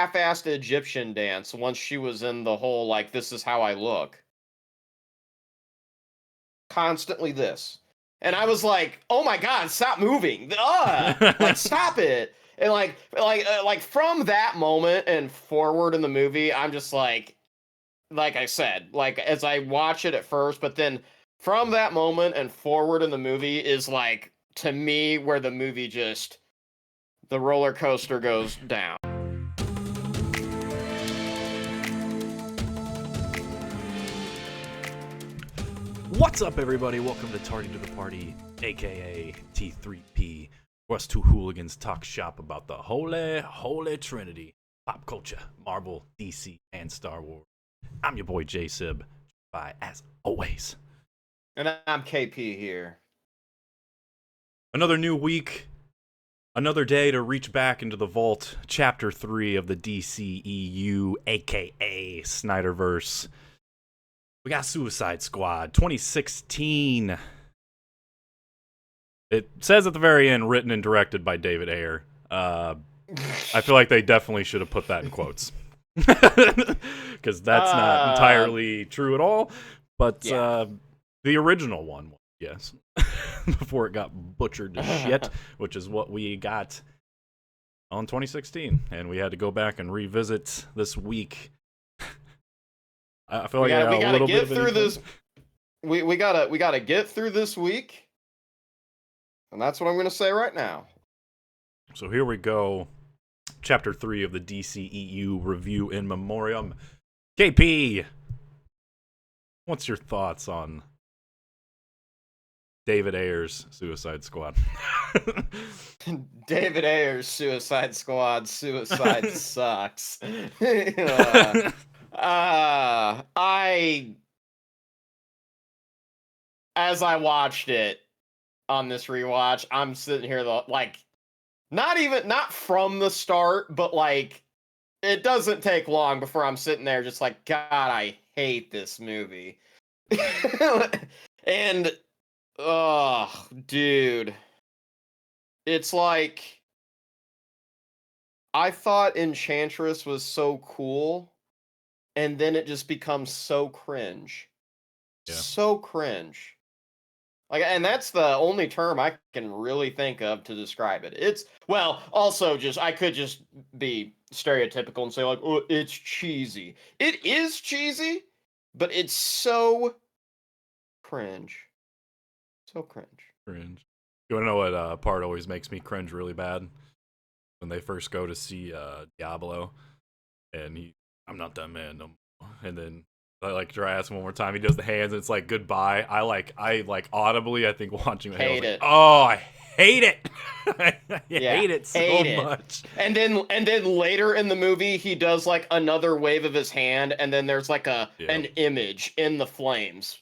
half-assed Egyptian dance once she was in the whole, like, this is how I look. Constantly this. And I was like, oh my god, stop moving. Like, stop it. And like from that moment and forward in the movie, I'm just like I said, like, as I watch it at first, but then from that moment and forward in the movie is, like, to me, where the movie just, the roller coaster goes down. What's up, everybody? Welcome to Tardy to the Party, aka T3P, where us two hooligans talk shop about the holy trinity: pop culture, Marvel, DC, and Star Wars. I'm your boy Jsib, as always. And I'm KP here. Another new week, another day to reach back into the vault. Chapter 3 of the DCEU, aka SNYDERVERSE. We got Suicide Squad 2016. It says at the very end, written and directed by David Ayer. I feel like they definitely should have put that in quotes. Because that's not entirely true at all. But yeah. The original one, yes. Before it got butchered to shit, which is what we got on 2016. And we had to go back and revisit this week. I feel like we gotta get through this. We gotta get through this week, and that's what I'm gonna say right now. So here we go, Chapter 3 of the DCEU review in Memoriam. KP, what's your thoughts on David Ayer's Suicide Squad? David Ayer's Suicide Squad. Suicide sucks. As I watched it on this rewatch, I'm sitting here not from the start, but like, it doesn't take long before I'm sitting there just like, God, I hate this movie. And, oh, dude, it's like, I thought Enchantress was so cool, and then it just becomes so cringe. Yeah. So cringe. Like, and that's the only term I can really think of to describe it. It's, well, also just, I could just be stereotypical and say, like, oh, it's cheesy. It is cheesy, but it's so cringe. So cringe. Cringe. You want to know what part always makes me cringe really bad? When they first go to see Diablo, and I'm not that man no more. And then I like dry ass one more time. He does the hands, and it's like goodbye. I audibly, I think, watching it. Hate it. Oh, I hate it. I hate it so much. And then later in the movie, he does like another wave of his hand, and then there's like an image in the flames.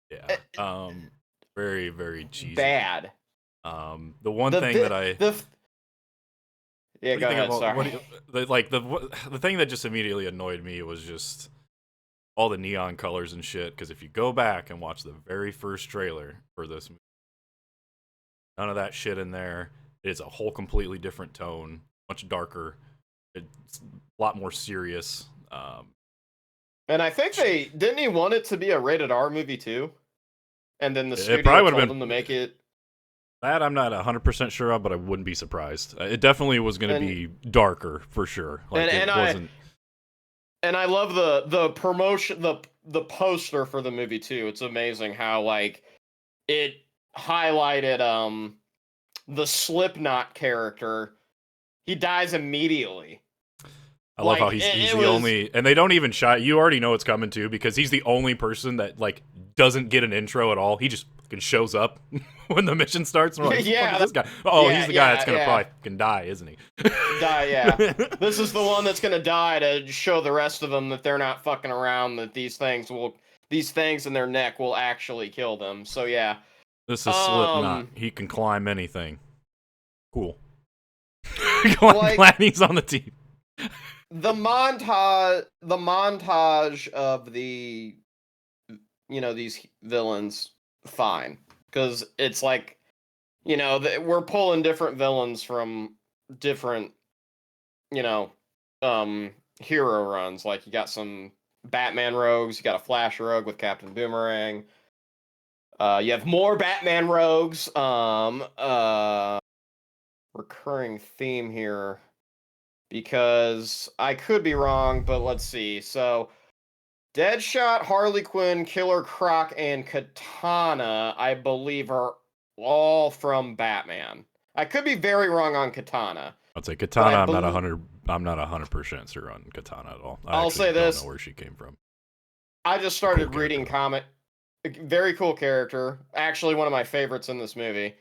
Yeah. Very, very cheesy. Bad. The one thing that I. Yeah, go ahead. Sorry. The thing that just immediately annoyed me was just all the neon colors and shit. Because if you go back and watch the very first trailer for this movie, none of that shit in there. It's a whole completely different tone, much darker. It's a lot more serious. And I think didn't he want it to be a rated R movie too? And then the studio told him to make it. That I'm not 100% sure of, but I wouldn't be surprised. It definitely was going to be darker for sure. Like, and I love the promotion, the poster for the movie too. It's amazing how like it highlighted the Slipknot character. He dies immediately. I love how he's the only, and they don't even shy. You already know it's coming too, because he's the only person that like doesn't get an intro at all. He just fucking shows up when the mission starts. And we're like, yeah, this guy. Oh, he's the guy that's gonna probably fucking die, isn't he? Yeah. This is the one that's gonna die to show the rest of them that they're not fucking around. That these things in their neck will actually kill them. So yeah. This is Slipknot. He can climb anything. Cool. Glad he's on the team. The montage of the, these villains, fine, because it's like, we're pulling different villains from different, hero runs. Like you got some Batman rogues, you got a Flash rogue with Captain Boomerang. You have more Batman rogues. Recurring theme here, because I could be wrong, but let's see. So Deadshot, Harley Quinn, Killer Croc, and Katana, I believe, are all from Batman. I could be very wrong on Katana. I'd say Katana. I'm not 100% sure on Katana at all. I'll say don't this. know where she came from. I just started reading comic. Very cool character. Actually, one of my favorites in this movie.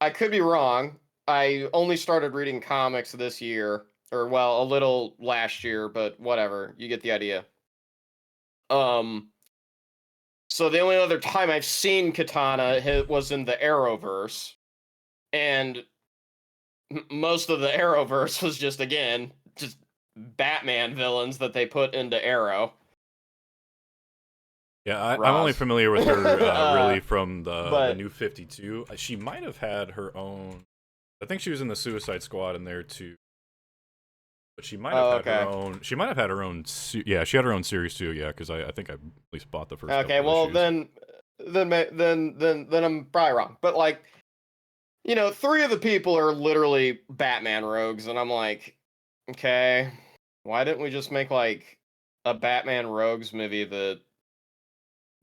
I could be wrong. I only started reading comics this year, or well, a little last year, but whatever. You get the idea. So the only other time I've seen Katana was in the Arrowverse, and most of the Arrowverse was just Batman villains that they put into Arrow. Yeah, I'm only familiar with her really from the New 52. She might have had her own. I think she was in the Suicide Squad in there too. But she might have had her own. She might have had her own. Yeah, she had her own series too. Yeah, because I think I at least bought the first. Okay, well issues. then I'm probably wrong. But like, you know, 3 of the people are literally Batman rogues, and I'm like, okay, why didn't we just make like a Batman rogues movie that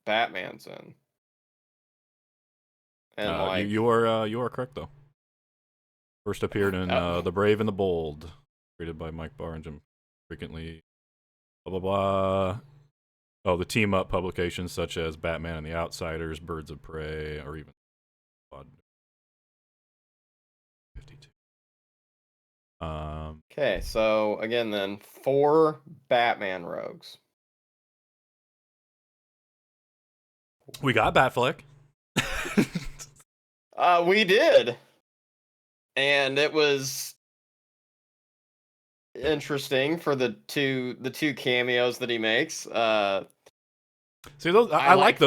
Batman's in? And like, you are correct though. First appeared in The Brave and the Bold, created by Mike Barnes and frequently blah blah blah. Oh, the team up publications such as Batman and the Outsiders, Birds of Prey, or even 52. Okay, so again then 4 Batman rogues. We got Batfleck. We did. And it was interesting for the two cameos that he makes. See those I like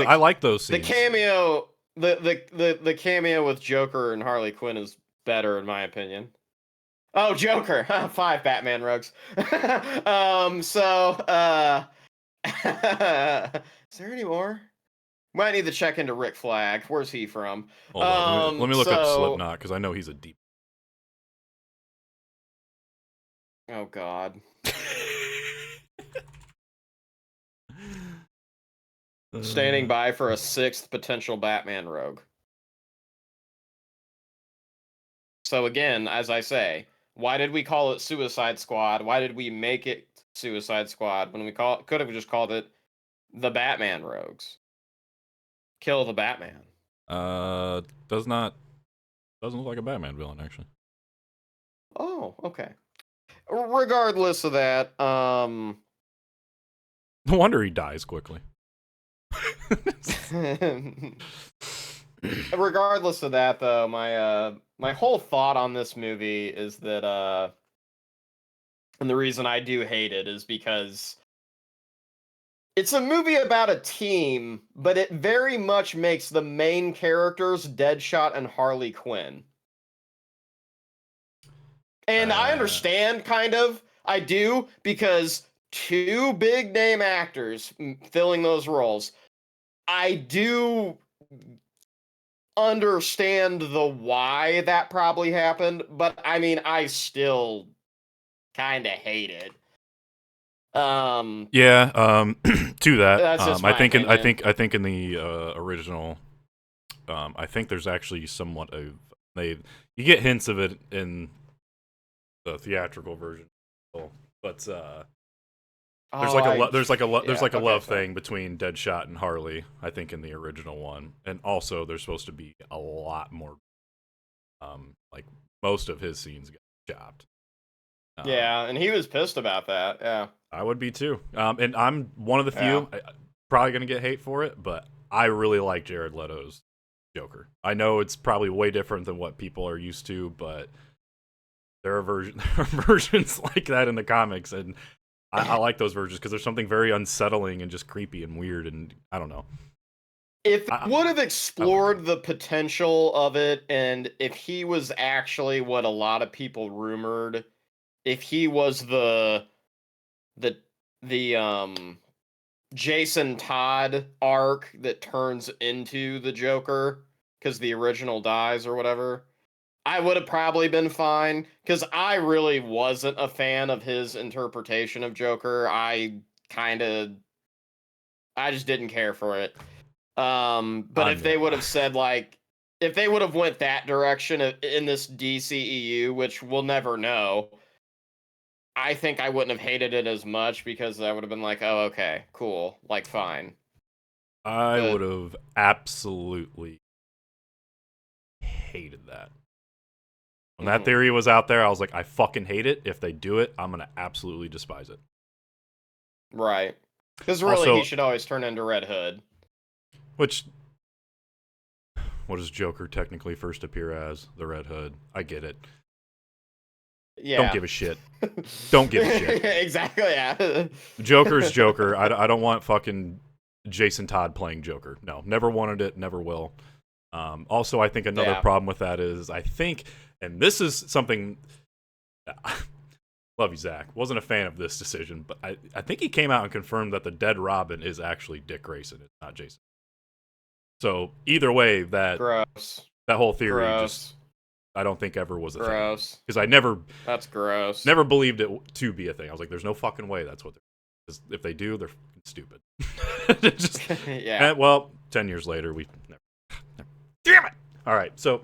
those scenes. The cameo the cameo with Joker and Harley Quinn is better in my opinion. Oh, Joker. 5 Batman rogues. Is there any more? Might need to check into Rick Flag. Where's he from? Hold on, let me look up Slipknot because I know he's a deep. Oh God. Standing by for a 6th potential Batman rogue. So again, as I say, why did we call it Suicide Squad? Why did we make it Suicide Squad when we could have just called it the Batman Rogues? Kill the Batman. Doesn't look like a Batman villain actually. Oh, okay. Regardless of that, no wonder he dies quickly. Regardless of that, though, my whole thought on this movie is that, and the reason I do hate it is because it's a movie about a team, but it very much makes the main characters Deadshot and Harley Quinn. And I understand, kind of. I do, because 2 big name actors filling those roles. I do understand the why that probably happened, but I mean, I still kind of hate it. To that, that's just I my think opinion. I think in the original, I think there's actually somewhat of you get hints of it in the theatrical version, but there's like a love thing between Deadshot and Harley, I think, in the original one, and also there's supposed to be a lot more, like most of his scenes got chopped. Yeah, and he was pissed about that. Yeah, I would be too. And I'm one of the few. Probably gonna get hate for it, but I really like Jared Leto's Joker. I know it's probably way different than what people are used to, but there are versions like that in the comics, and I like those versions because there's something very unsettling and just creepy and weird, and I don't know. If it would have explored the potential of it, and if he was actually what a lot of people rumored, if he was the Jason Todd arc that turns into the Joker because the original dies or whatever, I would have probably been fine because I really wasn't a fan of his interpretation of Joker. I just didn't care for it. But if they would have said like, if they would have went that direction in this DCEU, which we'll never know, I think I wouldn't have hated it as much because I would have been like, oh, okay, cool, like fine. I would have absolutely hated that. When that theory was out there, I was like, I fucking hate it. If they do it, I'm gonna absolutely despise it. Right. Because really, also, he should always turn into Red Hood. Which, what does Joker technically first appear as? The Red Hood. I get it. Yeah. Don't give a shit. Don't give a shit. Exactly, yeah. Joker's Joker. I don't want fucking Jason Todd playing Joker. No, never wanted it, never will. Also, I think another problem with that is, I think, and this is something, love you, Zach. Wasn't a fan of this decision, but I think he came out and confirmed that the dead Robin is actually Dick Grayson. It's not Jason. So either way, that whole theory just, I don't think ever was a thing. Because I never... That's gross. Never believed it to be a thing. I was like, there's no fucking way that's what they're... Because if they do, they're stupid. Just, yeah. Well, 10 years later, we... Never. Damn it! Alright, so...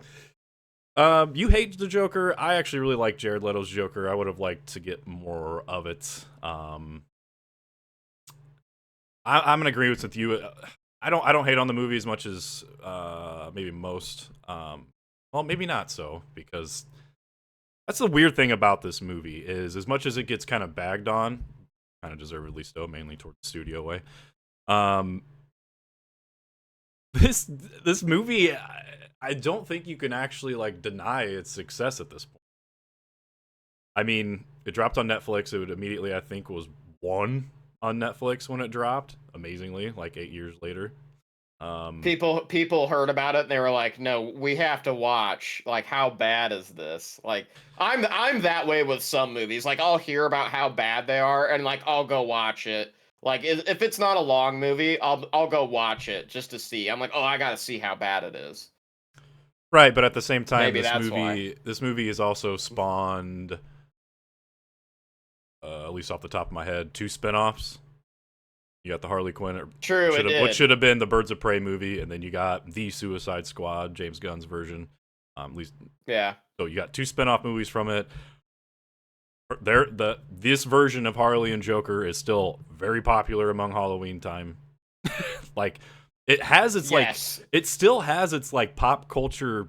you hate the Joker. I actually really like Jared Leto's Joker. I would have liked to get more of it. I'm gonna agree with you. I don't hate on the movie as much as maybe most. Well, maybe not so, because that's the weird thing about this movie is, as much as it gets kind of bagged on, kind of deservedly so, mainly toward the studio way. This movie, I don't think you can actually like deny its success at this point. I mean, it dropped on Netflix. It would immediately, I think, was 1 on Netflix when it dropped. Amazingly, like 8 years later. People heard about it and they were like, no, we have to watch. Like, how bad is this? Like, I'm that way with some movies. Like, I'll hear about how bad they are and like I'll go watch it. Like, if it's not a long movie, I'll go watch it just to see. I'm like, oh, I gotta see how bad it is. Right, but at the same time, Maybe this movie has also spawned, at least off the top of my head, 2 spinoffs. You got the Harley Quinn, which should have been the Birds of Prey movie, and then you got the Suicide Squad, James Gunn's version. At least, yeah. So you got 2 spinoff movies from it. This version of Harley and Joker is still very popular among Halloween time. Like, it has its like, it still has its like pop culture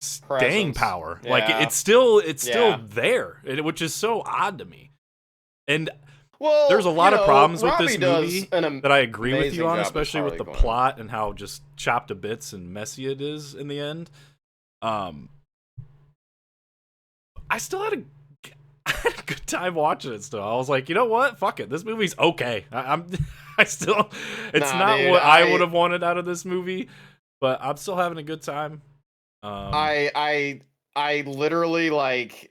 staying power. Yeah. Like it's still there, which is so odd to me. And there's a lot of problems with this movie that I agree with you on, especially with the plot and how just chopped to bits and messy it is in the end. I still had a good time watching it still. I was like, you know what? Fuck it. This movie's okay. It's not what I would have wanted out of this movie, but I'm still having a good time. I literally, like,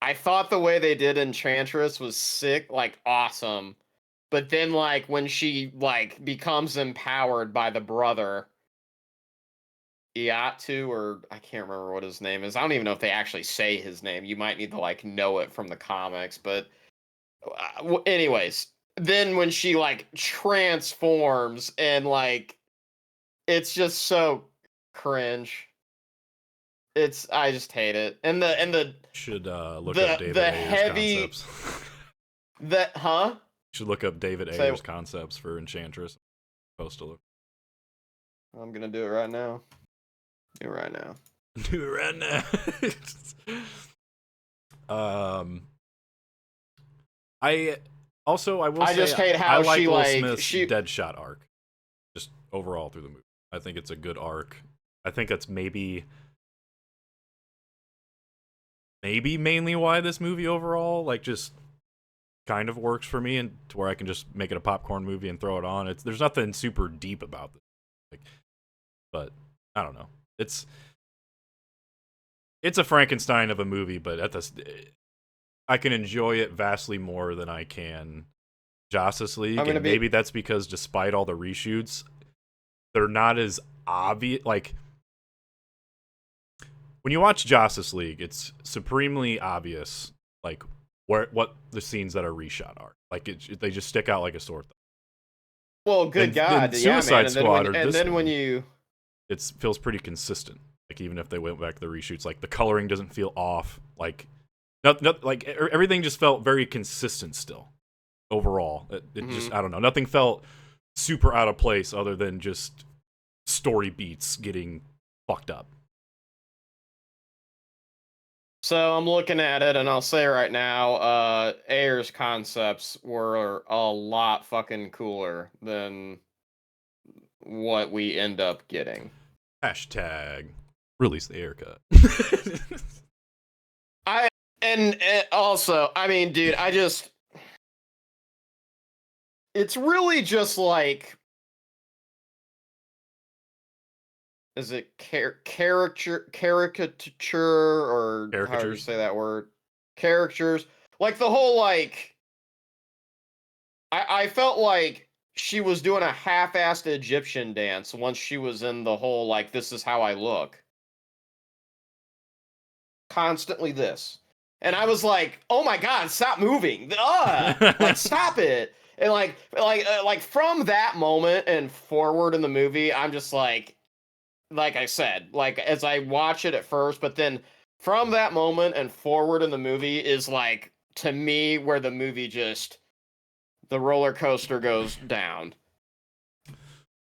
I thought the way they did Enchantress was sick, like awesome. But then like when she like becomes empowered by the brother Iatu, or I can't remember what his name is. I don't even know if they actually say his name. You might need to like know it from the comics, but anyways, then when she like transforms and like it's just so cringe. I just hate it. And the should look up David Ayer's concepts. Should look up David Ayer's concepts for Enchantress. Post a look. I'm gonna do it right now. Do it right now. Do it right now. I will say just hate how I like she Will Smith's Deadshot arc. Just overall through the movie. I think it's a good arc. I think that's maybe mainly why this movie overall, like, just kind of works for me, and to where I can just make it a popcorn movie and throw it on. There's nothing super deep about this, but I don't know. It's a Frankenstein of a movie, but I can enjoy it vastly more than I can Justice League, and maybe that's because despite all the reshoots, they're not as obvious. Like, when you watch Justice League, it's supremely obvious, like, what the scenes that are reshot are. Like, they just stick out like a sore thumb. Well, good God, yeah, man. And then when you... It feels pretty consistent. Like, even if they went back to the reshoots, like, the coloring doesn't feel off. Like, like everything just felt very consistent still. Overall, it just, I don't know. Nothing felt super out of place other than just story beats getting fucked up. So I'm looking at it, and I'll say right now, Ayer's concepts were a lot fucking cooler than what we end up getting. Hashtag release the Ayer cut. And also, I mean, dude, it's really just like, is it caricature or how do you say that word? Characters. Like the whole, like, I felt like she was doing a half-assed Egyptian dance once she was in the whole, like, this is how I look. Constantly this. And I was like, oh my God, stop moving. Like, stop it. And like from that moment and forward in the movie, I'm just like I said, like, as I watch it at first, but then from that moment and forward in the movie is, like, to me, where the movie just, the roller coaster goes down.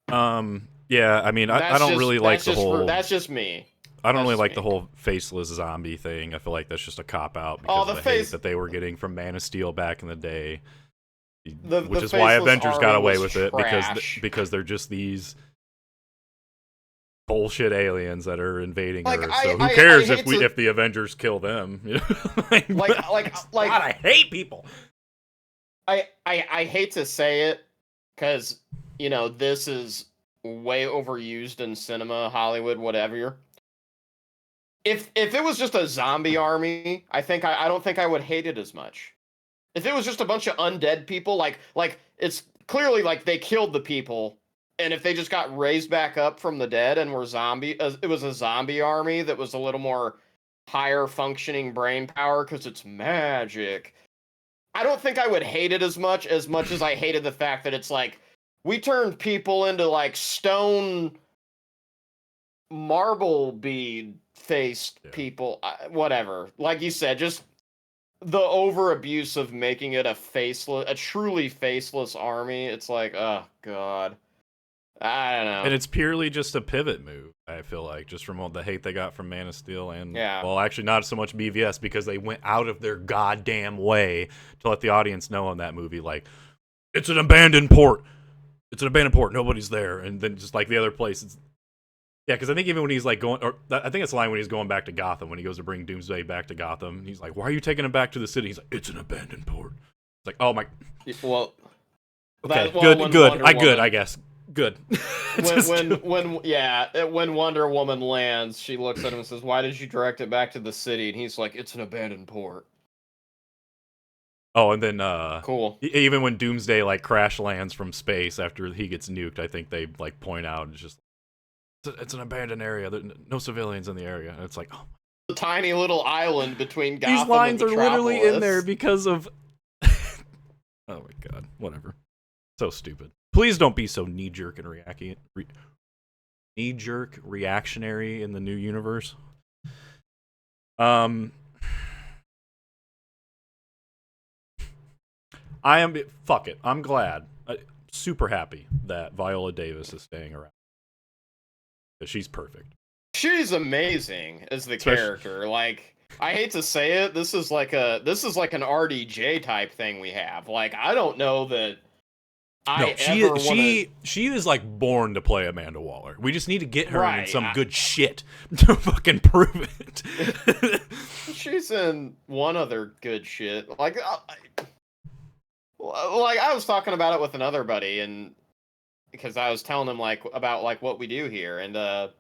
Yeah, I mean, I don't really like the whole... That's just me. I don't really like the whole faceless zombie thing. I feel like that's just a cop-out because of the hate that they were getting from Man of Steel back in the day. Which is why Avengers got away with it, because they're just these bullshit aliens that are invading Earth. So who cares if the Avengers kill them? You know? God, I hate people. I hate to say it, because, you know, this is way overused in cinema, Hollywood, whatever. If it was just a zombie army, I don't think I would hate it as much. If it was just a bunch of undead people, like it's clearly like they killed the people, and if they just got raised back up from the dead and were it was a zombie army that was a little more higher functioning brain power because it's magic. I don't think I would hate it as much as I hated the fact that it's like, we turned people into, like, stone marble bead faced people, whatever. Like you said, just the over abuse of making it a truly faceless army. It's like, oh God, I don't know. And it's purely just a pivot move, I feel like, just from all the hate they got from Man of Steel and, well, actually not so much BVS, because they went out of their goddamn way to let the audience know in that movie, like, it's an abandoned port. It's an abandoned port. Nobody's there. And then just like the other places. Yeah, because I think even when he's like going, or I think it's the line when he's going back to Gotham, when he goes to bring Doomsday back to Gotham, and he's like, "Why are you taking him back to the city?" He's like, "It's an abandoned port." It's like, oh my. Well, okay, good. I guess good. When Wonder Woman lands, she looks at him and says, "Why did you direct it back to the city?" And he's like, "It's an abandoned port." Oh, and then cool. Even when Doomsday like crash lands from space after he gets nuked, I think they like point out it's just. It's an abandoned area. There's no civilians in the area. And it's like, oh. The tiny little island between Gotham These lines and are literally in there because of... Oh my God. Whatever. So stupid. Please don't be so knee-jerk and knee-jerk reactionary in the new universe. Fuck it. I'm glad. Super happy that Viola Davis is staying around. She's perfect. She's amazing as the character. Like, I hate to say it, this is like an RDJ type thing we have. Like, I don't know that she is like born to play Amanda Waller. We just need to get her in some good shit to fucking prove it. She's in one other good shit. Like, like I was talking about it with another buddy, and because I was telling him like about like what we do here, and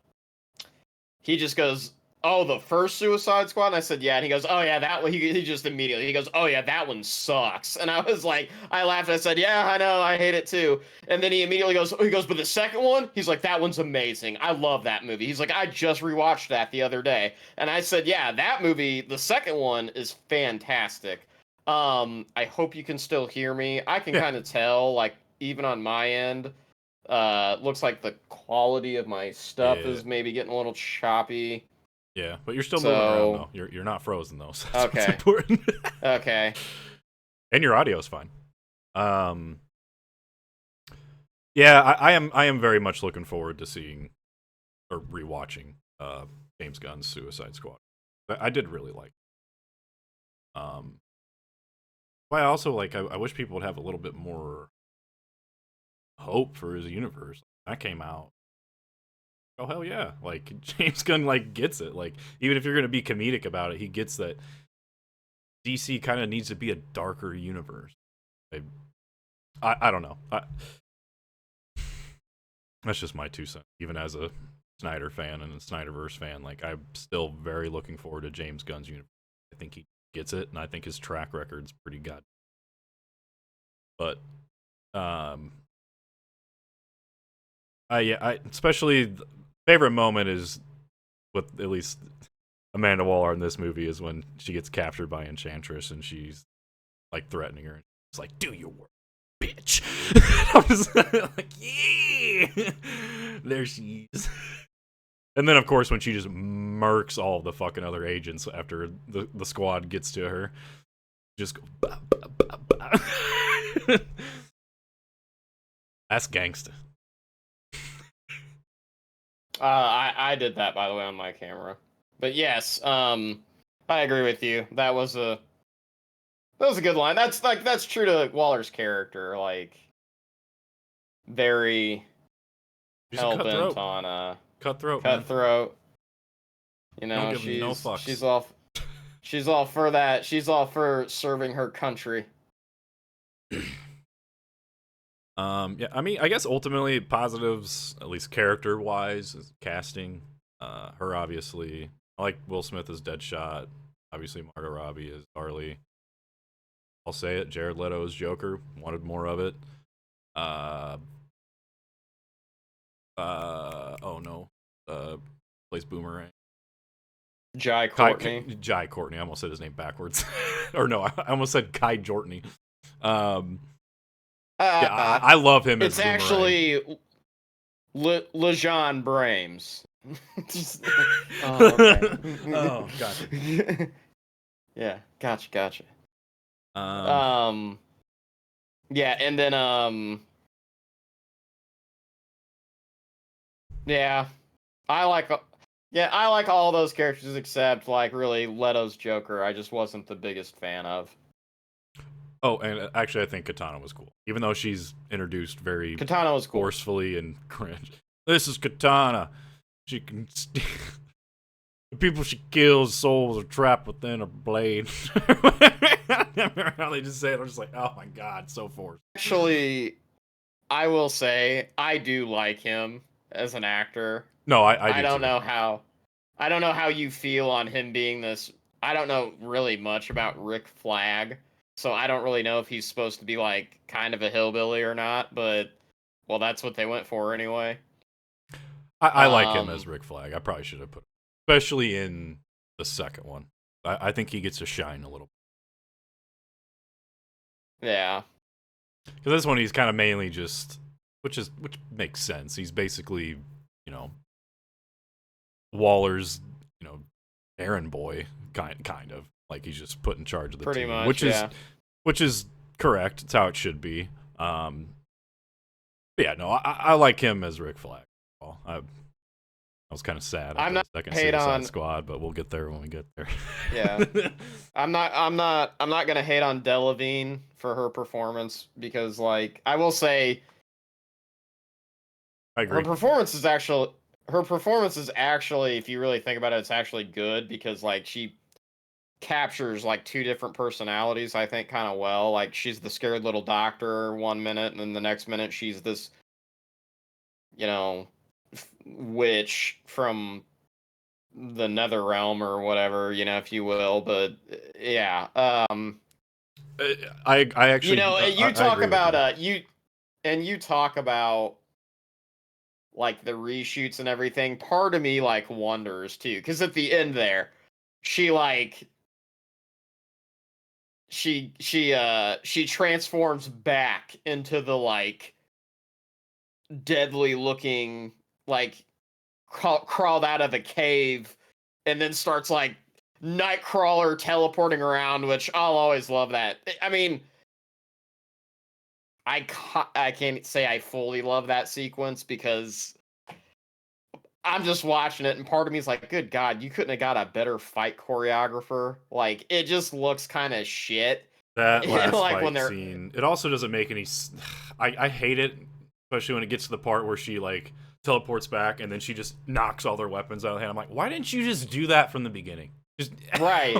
he just goes, "Oh, the first Suicide Squad." And I said, "Yeah." And he goes, "Oh yeah, that one." He just immediately he goes, "Oh yeah, that one sucks." And I was like, I laughed. I said, "Yeah, I know, I hate it too." And then he immediately goes, "But the second one?" He's like, "That one's amazing. I love that movie." He's like, "I just rewatched that the other day." And I said, "Yeah, that movie, the second one is fantastic." I hope you can still hear me. I can Yeah. kind of tell, like even on my end. Looks like the quality of my stuff Yeah. is maybe getting a little choppy. Yeah, but you're still moving around So, though. You're not frozen though, so that's what's okay. important. Okay. And your audio is fine. Um, yeah, I am very much looking forward to seeing or rewatching James Gunn's Suicide Squad. I did really like it. But I also like I wish people would have a little bit more hope for his universe. That came out. Oh hell yeah. Like James Gunn like gets it. Like even if you're gonna be comedic about it, he gets that DC kind of needs to be a darker universe. I don't know. That's just my 2 cents. Even as a Snyder fan and a Snyderverse fan, like I'm still very looking forward to James Gunn's universe. I think he gets it, and I think his track record's pretty good. But, I especially favorite moment is with at least Amanda Waller in this movie is when she gets captured by Enchantress and she's like threatening her. It's like, do your work, bitch. I was like, yeah, there she is. And then, of course, when she just murks all the fucking other agents after the squad gets to her, just go, bah, bah, bah, bah. That's gangsta. I did that by the way on my camera. But yes, I agree with you. That was a good line. That's true to Waller's character. Like very She's a hell bent cutthroat. on Cutthroat, man. cutthroat. You Don't know, give no fucks. she's all for that. She's all for serving her country. Yeah, I mean, I guess ultimately positives, at least character wise, is casting. Her obviously, I like Will Smith as Deadshot. Obviously, Margot Robbie as Harley. I'll say it. Jared Leto as Joker. Wanted more of it. Oh no. Plays Boomerang. Jai Courtney. Jai Courtney. I almost said his name backwards. Or no, I almost said Kai Jortney. Yeah, I love him as Boomerang. It's actually Lejean Brames. Oh, okay. Oh, gotcha. Yeah, gotcha. Um, yeah, and then yeah, I like all those characters except like really Leto's Joker. I just wasn't the biggest fan of. Oh, and actually, I think Katana was cool, even though she's introduced very Katana was cool. forcefully and cringe. This is Katana. She can. The people she kills, souls are trapped within a blade. I remember how they just say it. I'm just like, oh my god, so forced. Actually, I will say I do like him as an actor. No, I do don't too. know how. I don't know how you feel on him being this. I don't know really much about Rick Flag, so I don't really know if he's supposed to be like kind of a hillbilly or not. But well, that's what they went for anyway. I like him as Rick Flag. I probably should have put, especially in the second one. I think he gets to shine a little. Yeah. Because this one he's kind of mainly just, which makes sense. He's basically, Waller's, errand boy, kind of like he's just put in charge of the Pretty team, much, which is correct. It's how it should be. But yeah, no, I like him as Rick Flag. Well, I was kind of sad at the second Suicide Squad, but we'll get there when we get there. Yeah, I'm not gonna hate on Delevingne for her performance because, like, I will say, I agree. her performance is actually, if you really think about it, it's actually good because, like, captures like two different personalities, I think, kind of well. Like she's the scared little doctor one minute, and then the next minute she's this, you know, witch from the nether realm or whatever, you know, if you will. But yeah, I actually, you know, you I talk agree with about you talk about like the reshoots and everything. Part of me like wonders too, because at the end there, she like she transforms back into the like deadly looking, like crawled out of a cave, and then starts like Nightcrawler teleporting around, which I'll always love that. I mean, I can't say I fully love that sequence because I'm just watching it, and part of me is like, good God, you couldn't have got a better fight choreographer. Like, it just looks kind of shit. that last Like when fight they're scene. It also doesn't make any. I hate it, especially when it gets to the part where she like teleports back and then she just knocks all their weapons out of the hand. I'm like, why didn't you just do that from the beginning? Just right.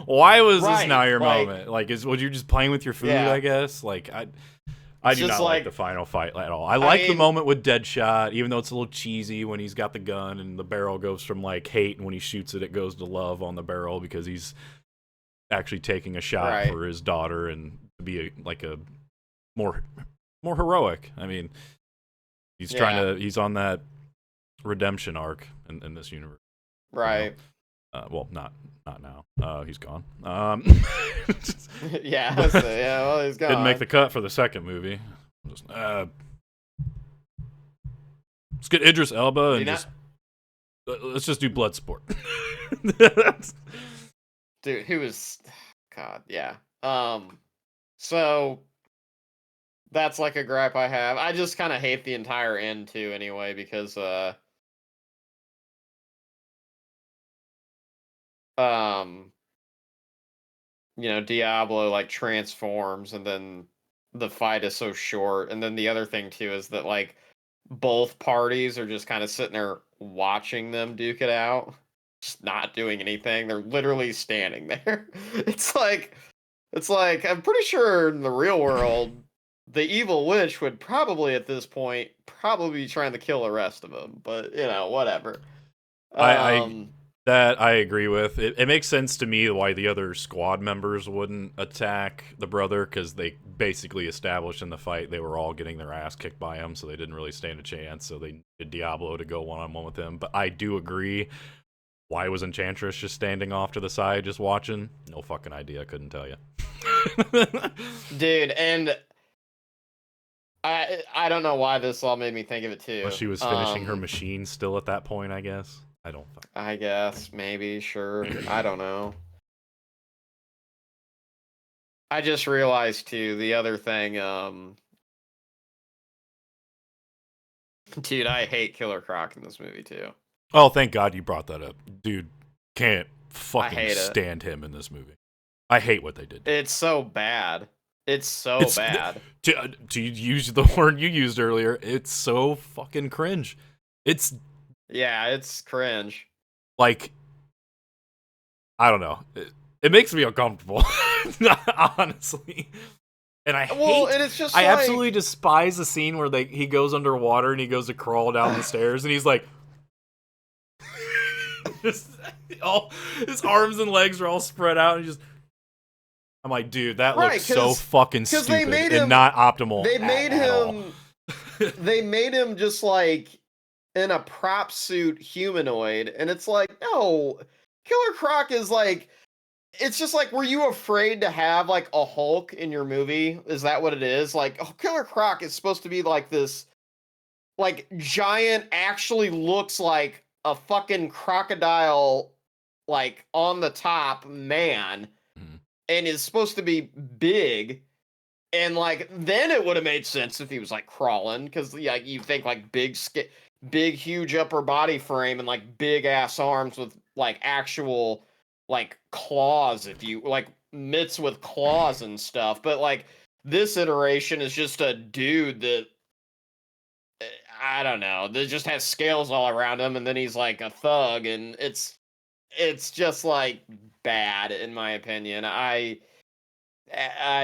why was this Right, now your like, moment? Like, was you just playing with your food? yeah. I guess. Like, I It's do just not like like, the final fight at all. I like the mean, moment with Deadshot, even though it's a little cheesy when he's got the gun and the barrel goes from like hate, and when he shoots it, it goes to love on the barrel because he's actually taking a shot right. for his daughter and to be a more heroic. I mean, he's trying Yeah. to he's on that redemption arc in this universe. Right. Well, not now. He's gone. Yeah, so, yeah, well, he's gone. Didn't make the cut for the second movie. Just, let's get Idris Elba and just let's just do Bloodsport. Dude, who is God, yeah. So that's like a gripe I have. I just kind of hate the entire end too anyway, because um you know, Diablo like transforms, and then the fight is so short. And then the other thing too is that like both parties are just kind of sitting there watching them duke it out, just not doing anything. They're literally standing there. It's like I'm pretty sure in the real world, the evil witch would probably at this point probably be trying to kill the rest of them. But you know, whatever. I that I agree with. It makes sense to me why the other squad members wouldn't attack the brother, because they basically established in the fight they were all getting their ass kicked by him, so they didn't really stand a chance. So they needed Diablo to go one-on-one with him. But I do agree. Why was Enchantress just standing off to the side, just watching? No fucking idea. I couldn't tell you. Dude, and I don't know why this all made me think of it too. Well, she was finishing her machine still at that point, I guess. I don't. I guess maybe, sure. I don't know. I just realized too the other thing. Dude, I hate Killer Croc in this movie too. Oh, thank God you brought that up, dude. Can't I fucking hate it. stand him in this movie. I hate what they did. It's so bad. It's so bad. To use the word you used earlier, it's so fucking cringe. It's Yeah, it's cringe. like, I don't know. It makes me uncomfortable, honestly. And I hate. And it's just I like, absolutely despise the scene where he goes underwater and he goes to crawl down the stairs and he's like, just all his arms and legs are all spread out and just. I'm like, dude, that looks so fucking stupid and not optimal. They made him. They made him just like in a prop suit humanoid, and it's like, no, Killer Croc is like. It's just like, were you afraid to have like a Hulk in your movie? Is that what it is? Like, oh, Killer Croc is supposed to be like this, like giant, actually looks like a fucking crocodile, like on the top man, and is supposed to be big. And like, then it would have made sense if he was like crawling, because like you think like big, huge upper body frame and like big ass arms with like actual like claws, if you like mitts with claws and stuff. But like this iteration is just a dude that I don't know, that just has scales all around him, and then he's like a thug, and it's just like bad in my opinion. I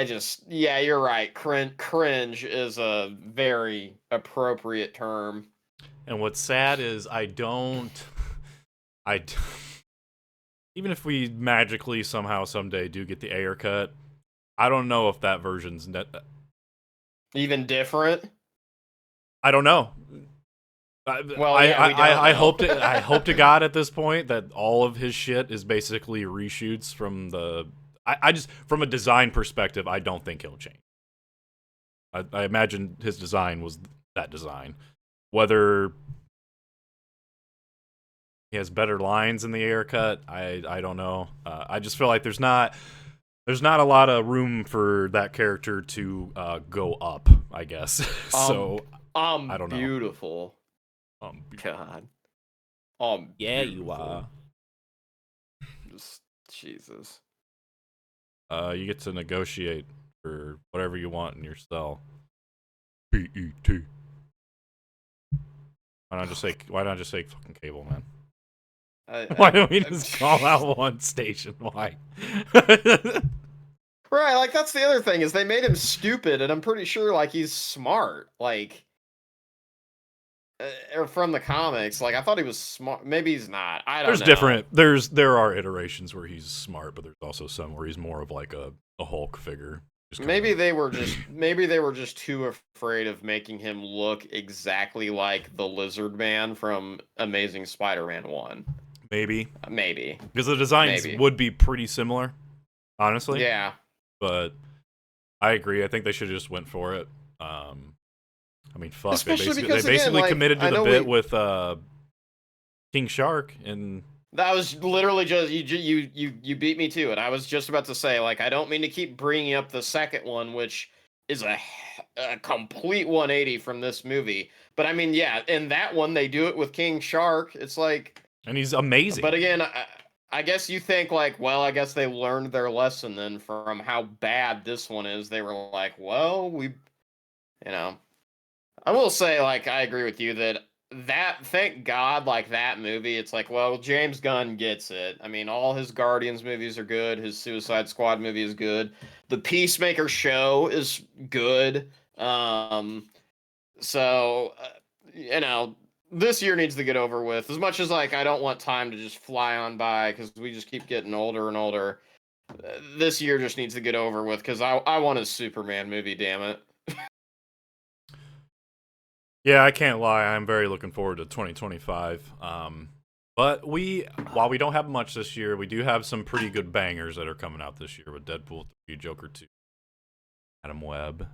just, yeah, you're right. Cringe is a very appropriate term. And what's sad is I even if we magically somehow someday do get the Ayer cut, I don't know if that version's Even different. I don't know. Well, yeah, we don't know. I hope to God at this point that all of his shit is basically reshoots from the. I just from a design perspective, I don't think he'll change. I imagine his design was that design. Whether he has better lines in the Ayer cut, I don't know. I just feel like there's not a lot of room for that character to go up, I guess. So I don't know. Beautiful. God. Yeah, beautiful. you are. Just Jesus. You get to negotiate for whatever you want in your cell. PET. Why not just say fucking cable, man? Why don't we just call out one station? Why? Right, like that's the other thing is they made him stupid, and I'm pretty sure like he's smart. Like, or from the comics, like I thought he was smart. Maybe he's not. I don't know. There are iterations where he's smart, but there's also some where he's more of like a Hulk figure. Maybe they were just too afraid of making him look exactly like the Lizard Man from Amazing Spider-Man 1. Maybe. Because the designs would be pretty similar, honestly. Yeah. But I agree. I think they should have just went for it. I mean, fuck. Especially they basically committed to the bit with King Shark, and that was literally just you beat me to it. I was just about to say, like, I don't mean to keep bringing up the second one, which is a complete 180 from this movie. But I mean, yeah, in that one they do it with King Shark. It's like, and he's amazing. But again, I guess you think like, well, I guess they learned their lesson then from how bad this one is. They were like, well, I will say, like, I agree with you that thank God, like, that movie, it's like, well, James Gunn gets it. I mean, all his Guardians movies are good. His Suicide Squad movie is good. The Peacemaker show is good. This year needs to get over with. As much as, like, I don't want time to just fly on by because we just keep getting older and older. This year just needs to get over with because I want a Superman movie, damn it. Yeah, I can't lie. I'm very looking forward to 2025. But while we don't have much this year, we do have some pretty good bangers that are coming out this year with Deadpool 3, Joker 2, Adam Webb,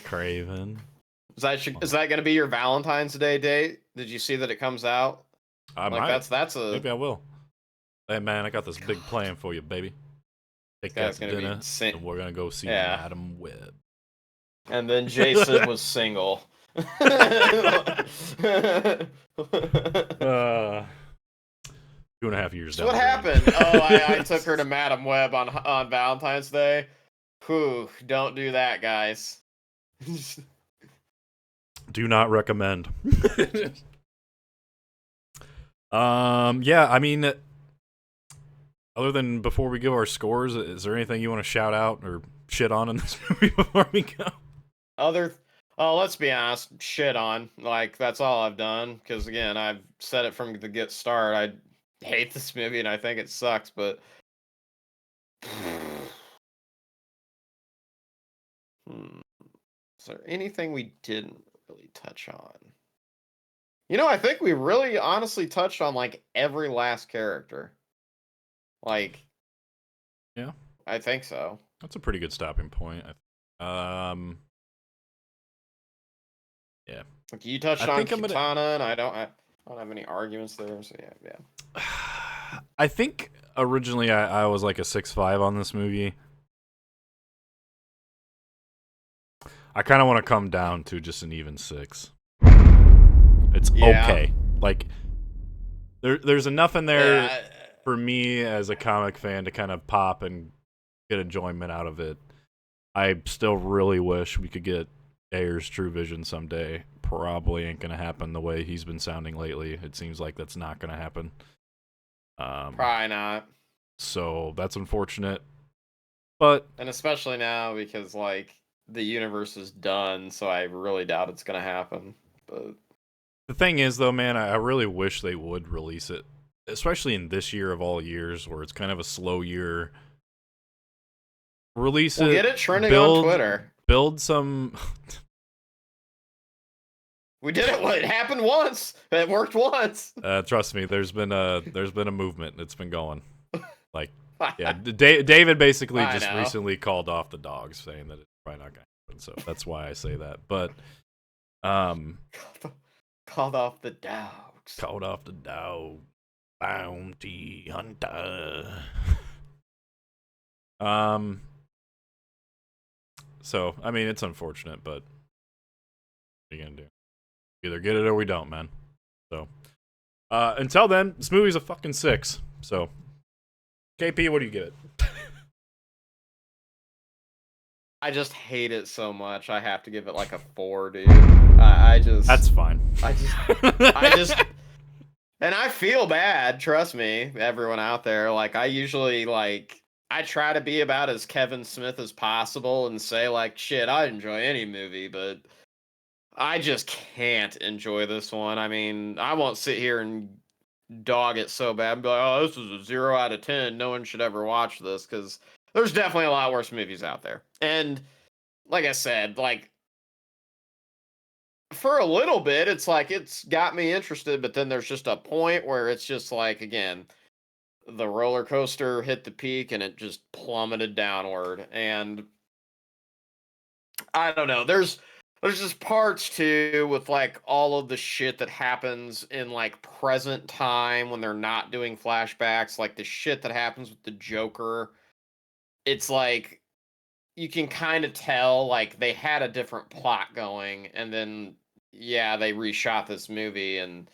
Craven. Is that going to be your Valentine's Day date? Did you see that it comes out? Maybe I will. Hey man, I got this big plan for you, baby. Take that to dinner, and we're gonna go see Adam Webb. And then Jason was single. 2.5 years down. What happened? Oh, I took her to Madam Web on Valentine's Day. Whew, don't do that, guys. Do not recommend. Yeah, I mean, other than before we give our scores, is there anything you want to shout out or shit on in this movie before we go? Let's be honest, shit on. Like, that's all I've done. Because, again, I've said it from the get start. I hate this movie and I think it sucks, but... Is there anything we didn't really touch on? I think we really honestly touched on, like, every last character. Like... Yeah. I think so. That's a pretty good stopping point. Yeah. Like you touched on Katana, and I don't have any arguments there. So yeah. I think originally I was like a 6.5 on this movie. I kind of want to come down to just an even 6. It's okay. Like there's enough in there for me as a comic fan to kind of pop and get enjoyment out of it. I still really wish we could get Ayer's True Vision someday. Probably ain't gonna happen the way he's been sounding lately. It seems like that's not gonna happen. Probably not. So that's unfortunate. But and especially now because like the universe is done, so I really doubt it's gonna happen. But the thing is, though, man, I really wish they would release it, especially in this year of all years, where it's kind of a slow year. Release we'll it. get it trending on Twitter. Build some. We did it. It happened once. It worked once. Trust me, there's been a movement. It's been going. Like, yeah, David basically just recently called off the dogs, saying that it's probably not gonna happen. So that's why I say that. But called off the dogs. Called off the dog. Bounty hunter. So I mean, it's unfortunate, but what are you gonna do? Either get it or we don't, man. So until then, this movie's a fucking 6. So KP, what do you give it? I just hate it so much. I have to give it like a 4, dude. I just. That's fine. I just. And I feel bad. Trust me, everyone out there. Like I usually like. I try to be about as Kevin Smith as possible and say like, shit, I enjoy any movie, but I just can't enjoy this one. I mean, I won't sit here and dog it so bad and be like, oh, this is a 0 out of 10. No one should ever watch this, because there's definitely a lot worse movies out there. And like I said, like for a little bit, it's like it's got me interested, but then there's just a point where it's just like, again, the roller coaster hit the peak and it just plummeted downward. And I don't know, there's just parts too with like all of the shit that happens in like present time when they're not doing flashbacks, like the shit that happens with the Joker. It's like you can kind of tell like they had a different plot going, and then yeah, they reshot this movie. And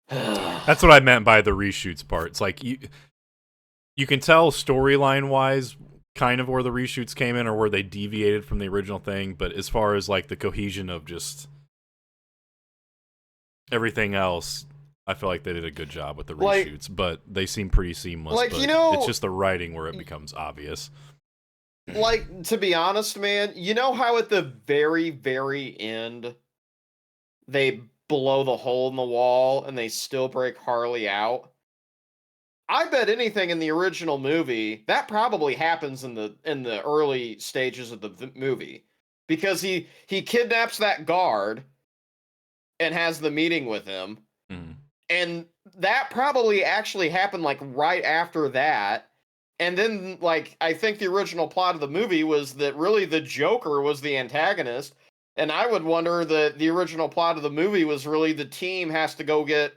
that's what I meant by the reshoots part. It's like you can tell storyline wise kind of where the reshoots came in or where they deviated from the original thing, but as far as like the cohesion of just everything else, I feel like they did a good job with the reshoots, but they seem pretty seamless. Like, but you know, it's just the writing where it becomes obvious. Like, to be honest, man, you know how at the very, very end they blow the hole in the wall and they still break Harley out? I bet anything in the original movie that probably happens in the early stages of the movie, because he kidnaps that guard and has the meeting with him, and that probably actually happened like right after that. And then, like, I think the original plot of the movie was that really the Joker was the antagonist. And I would wonder that the original plot of the movie was really the team has to go get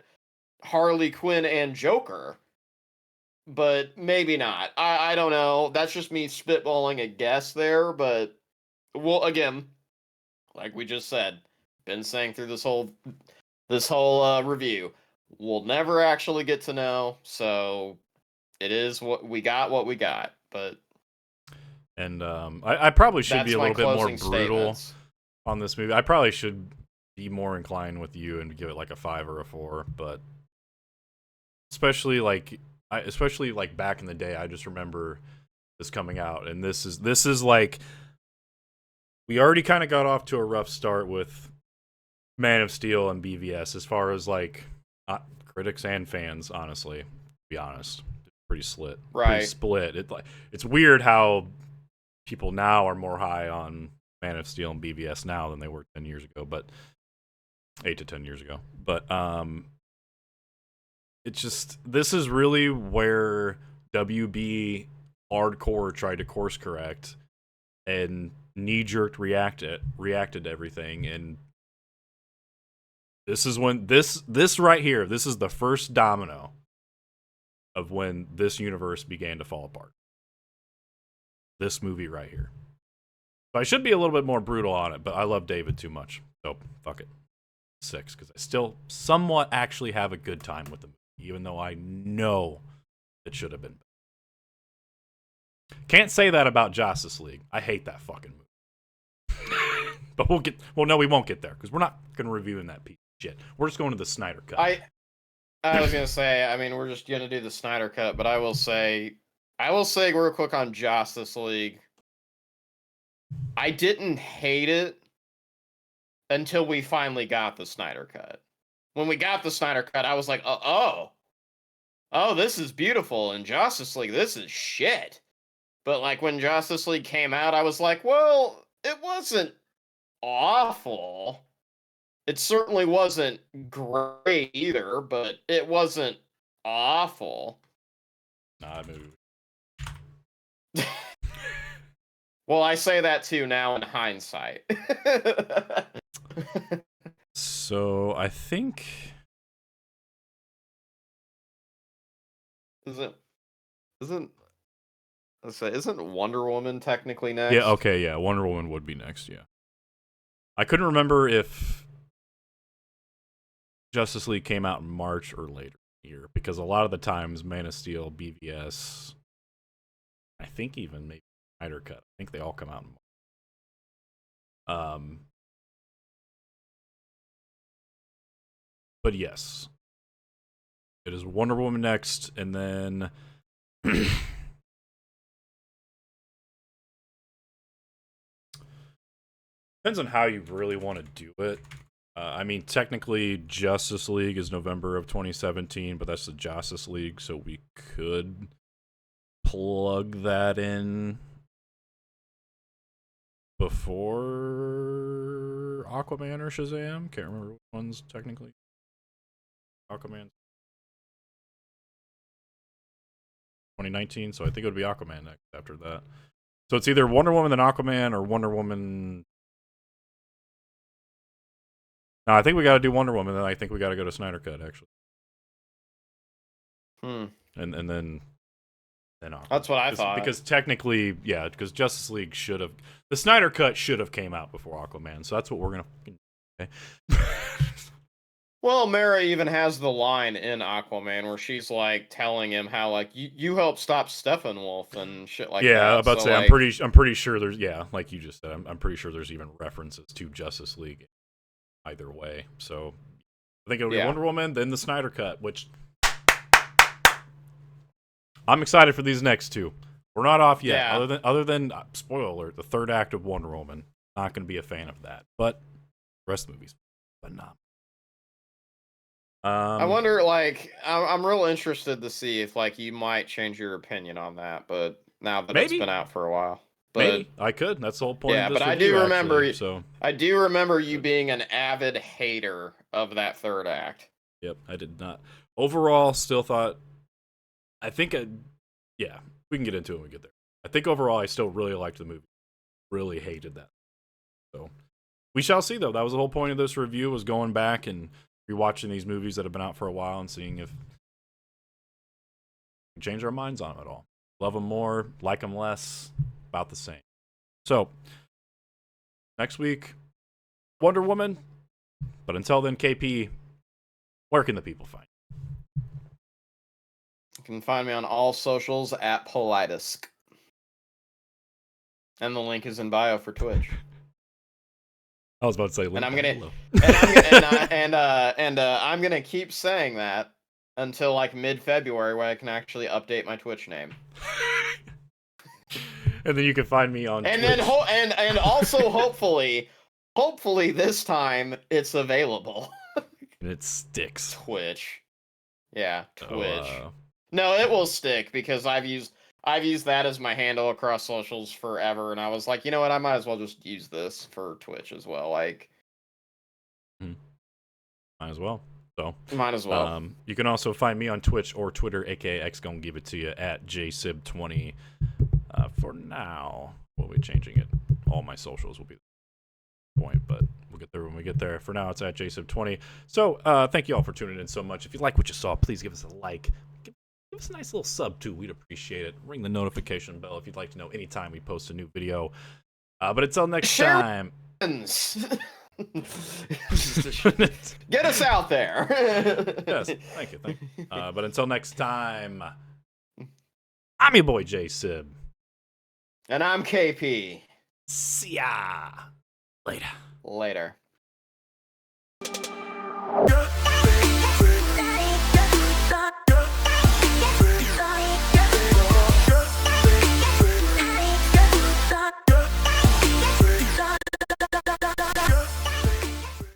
Harley Quinn and Joker. But maybe not. I don't know. That's just me spitballing a guess there. But, well, again, like we just said, been saying through this whole review, we'll never actually get to know. So it is what we got, but. And I probably should be a little bit more brutal on this movie. I probably should be more inclined with you and give it like a 5 or a 4, but especially like back in the day, I just remember this coming out, and this is like we already kind of got off to a rough start with Man of Steel and BVS as far as like critics and fans, honestly, to be honest. Pretty split. It's weird how people now are more high on Man of Steel and BVS now than they were 10 years ago, but 8 to 10 years ago. But it's just, this is really where WB hardcore tried to course correct and knee-jerked reacted to everything. And this is when this right here, this is the first domino of when this universe began to fall apart. This movie right here. So I should be a little bit more brutal on it, but I love David too much. So fuck it. 6, because I still somewhat actually have a good time with the movie, even though I know it should have been better. Can't say that about Justice League. I hate that fucking movie. But we won't get there, because we're not going to review in that piece of shit. We're just going to the Snyder Cut. I was gonna say, I mean, we're just gonna do the Snyder Cut, but I will say real quick on Justice League. I didn't hate it until we finally got the Snyder Cut. When we got the Snyder Cut, I was like, oh, this is beautiful. And Justice League, this is shit. But like when Justice League came out, I was like, well, it wasn't awful. It certainly wasn't great either, but it wasn't awful. Not a movie. Well, I say that too now in hindsight. So I think isn't Wonder Woman technically next? yeah, okay, yeah, Wonder Woman would be next, yeah. I couldn't remember if Justice League came out in March or later here, because a lot of the times Man of Steel, BVS, I think even maybe Snyder Cut, I think they all come out in March. But yes, it is Wonder Woman next, and then depends on how you really want to do it. I mean, technically, Justice League is November of 2017, but that's the Justice League, so we could plug that in before Aquaman or Shazam. Can't remember which one's technically Aquaman. 2019, so I think it would be Aquaman next after that. So it's either Wonder Woman then Aquaman or Wonder Woman. No, I think we got to do Wonder Woman, then I think we got to go to Snyder Cut actually. And then Aquaman. That's what I thought. Because technically, yeah, because Justice League should have, the Snyder Cut should have came out before Aquaman. So that's what we're gonna. Okay. Well, Mara even has the line in Aquaman where she's like telling him how like you helped stop Steppenwolf and shit like that. Yeah, about to say like, I'm pretty sure there's like you just said, I'm pretty sure there's even references to Justice League either way. So I think it'll be Wonder Woman, then the Snyder Cut, which I'm excited for these next two. We're not off yet. Yeah. Other than spoiler alert, the third act of Wonder Woman. Not going to be a fan of that, but the rest of the movies, but not. I wonder, like, I'm real interested to see if, like, you might change your opinion on that, but now that it's been out for a while. But, maybe I could. That's the whole point of this but review, I do remember you being an avid hater of that third act. Yep, I did not. Overall, still thought, I think, we can get into it when we get there. I think overall, I still really liked the movie. Really hated that. So, we shall see, though. That was the whole point of this review, was going back and rewatching these movies that have been out for a while and seeing if we change our minds on them at all. Love them more, like them less, about the same. So, next week, Wonder Woman. But until then, KP, where can the people find you? You can find me on all socials at Politisk. And the link is in bio for Twitch. I was about to say, and I'm gonna keep saying that until like mid-February, where I can actually update my Twitch name. And then you can find me on. And Twitch. then and also hopefully this time it's available. And it sticks. Twitch, yeah, Twitch. No, it will stick because I've used that as my handle across socials forever, and I was like, you know what, I might as well just use this for Twitch as well. Like, might as well. So might as well. You can also find me on Twitch or Twitter, aka X gonna give it to you at Jsib20. For now, we'll be changing it. All my socials will be the point, but we'll get there when we get there. For now, it's at Jsib20. So thank you all for tuning in so much. If you like what you saw, please give us a like. Give us a nice little sub too. We'd appreciate it. Ring the notification bell if you'd like to know anytime we post a new video. But until next time. Get us out there. Yes, thank you. But until next time, I'm your boy Jsib. And I'm KP. See ya. Later. Later. Yeah.